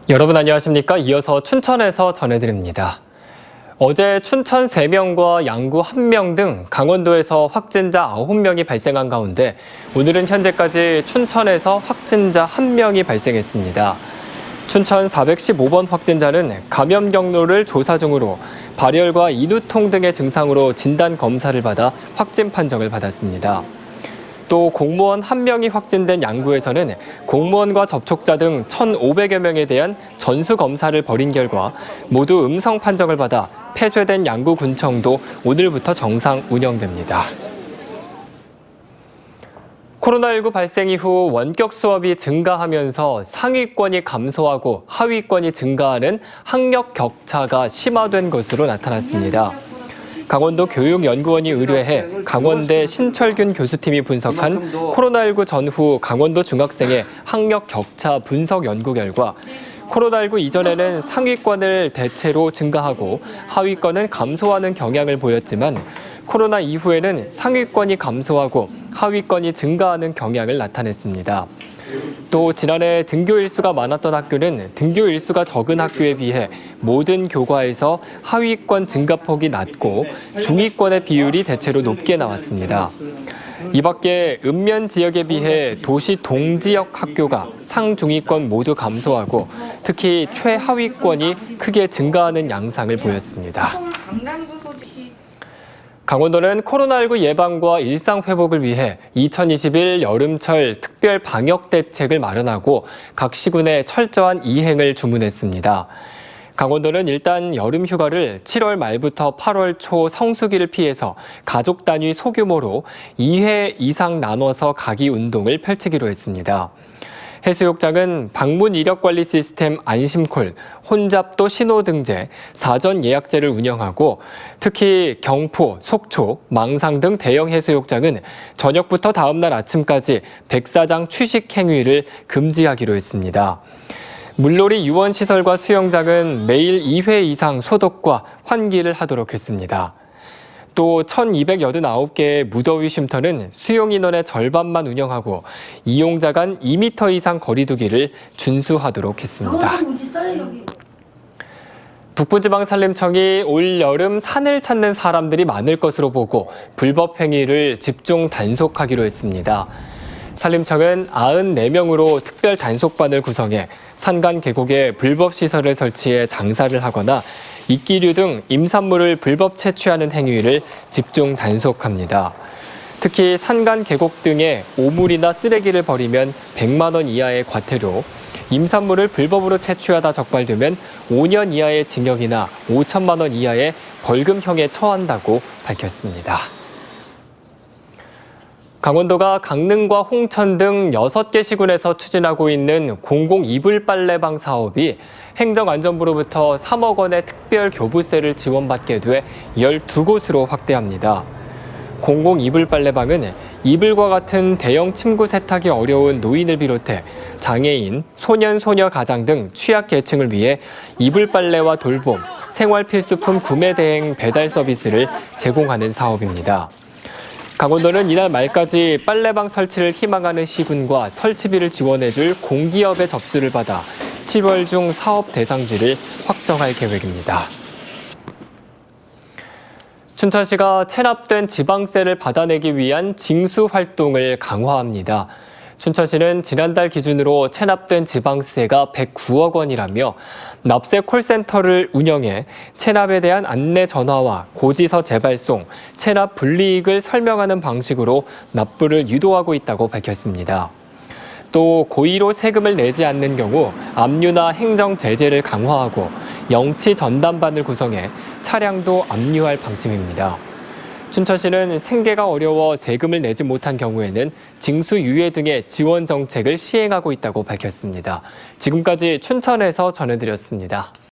여러분 안녕하십니까? 이어서 춘천에서 전해드립니다. 어제 춘천 3명과 양구 1명 등 강원도에서 확진자 9명이 발생한 가운데 오늘은 현재까지 춘천에서 확진자 1명이 발생했습니다. 춘천 415번 확진자는 감염 경로를 조사 중으로 발열과 인후통 등의 증상으로 진단 검사를 받아 확진 판정을 받았습니다. 또 공무원 1명이 확진된 양구에서는 공무원과 접촉자 등 1,500여 명에 대한 전수검사를 벌인 결과 모두 음성 판정을 받아 폐쇄된 양구군청도 오늘부터 정상 운영됩니다. 코로나19 발생 이후 원격 수업이 증가하면서 상위권이 감소하고 하위권이 증가하는 학력 격차가 심화된 것으로 나타났습니다. 강원도 교육연구원이 의뢰해 강원대 신철균 교수팀이 분석한 코로나19 전후 강원도 중학생의 학력 격차 분석 연구 결과 코로나19 이전에는 상위권을 대체로 증가하고 하위권은 감소하는 경향을 보였지만 코로나 이후에는 상위권이 감소하고 하위권이 증가하는 경향을 나타냈습니다. 또 지난해 등교 일수가 많았던 학교는 등교 일수가 적은 학교에 비해 모든 교과에서 하위권 증가폭이 낮고 중위권의 비율이 대체로 높게 나왔습니다. 이 밖에 읍면 지역에 비해 도시 동지역 학교가 상중위권 모두 감소하고 특히 최하위권이 크게 증가하는 양상을 보였습니다. 강원도는 코로나19 예방과 일상 회복을 위해 2021 여름철 특별 방역 대책을 마련하고 각 시군에 철저한 이행을 주문했습니다. 강원도는 일단 여름 휴가를 7월 말부터 8월 초 성수기를 피해서 가족 단위 소규모로 2회 이상 나눠서 가기 운동을 펼치기로 했습니다. 해수욕장은 방문 이력 관리 시스템 안심콜, 혼잡도 신호등재, 사전 예약제를 운영하고 특히 경포, 속초, 망상 등 대형 해수욕장은 저녁부터 다음날 아침까지 백사장 취식 행위를 금지하기로 했습니다. 물놀이 유원시설과 수영장은 매일 2회 이상 소독과 환기를 하도록 했습니다. 또 1,289개의 무더위 쉼터는 수용 인원의 절반만 운영하고 이용자 간 2m 이상 거리 두기를 준수하도록 했습니다. 북부지방산림청이 올 여름 산을 찾는 사람들이 많을 것으로 보고 불법 행위를 집중 단속하기로 했습니다. 산림청은 94명으로 특별 단속반을 구성해 산간 계곡에 불법 시설을 설치해 장사를 하거나 이끼류 등 임산물을 불법 채취하는 행위를 집중 단속합니다. 특히 산간 계곡 등에 오물이나 쓰레기를 버리면 100만 원 이하의 과태료, 임산물을 불법으로 채취하다 적발되면 5년 이하의 징역이나 5천만 원 이하의 벌금형에 처한다고 밝혔습니다. 강원도가 강릉과 홍천 등 6개 시군에서 추진하고 있는 공공 이불 빨래방 사업이 행정안전부로부터 3억 원의 특별 교부세를 지원받게 돼 12곳으로 확대합니다. 공공 이불 빨래방은 이불과 같은 대형 침구 세탁이 어려운 노인을 비롯해 장애인, 소년, 소녀 가장 등 취약계층을 위해 이불 빨래와 돌봄, 생활 필수품 구매 대행 배달 서비스를 제공하는 사업입니다. 강원도는 이달 말까지 빨래방 설치를 희망하는 시군과 설치비를 지원해줄 공기업의 접수를 받아 10월 중 사업 대상지를 확정할 계획입니다. 춘천시가 체납된 지방세를 받아내기 위한 징수 활동을 강화합니다. 춘천시는 지난달 기준으로 체납된 지방세가 109억 원이라며 납세 콜센터를 운영해 체납에 대한 안내 전화와 고지서 재발송, 체납 불이익을 설명하는 방식으로 납부를 유도하고 있다고 밝혔습니다. 또 고의로 세금을 내지 않는 경우 압류나 행정 제재를 강화하고 영치 전담반을 구성해 차량도 압류할 방침입니다. 춘천시는 생계가 어려워 세금을 내지 못한 경우에는 징수 유예 등의 지원 정책을 시행하고 있다고 밝혔습니다. 지금까지 춘천에서 전해드렸습니다.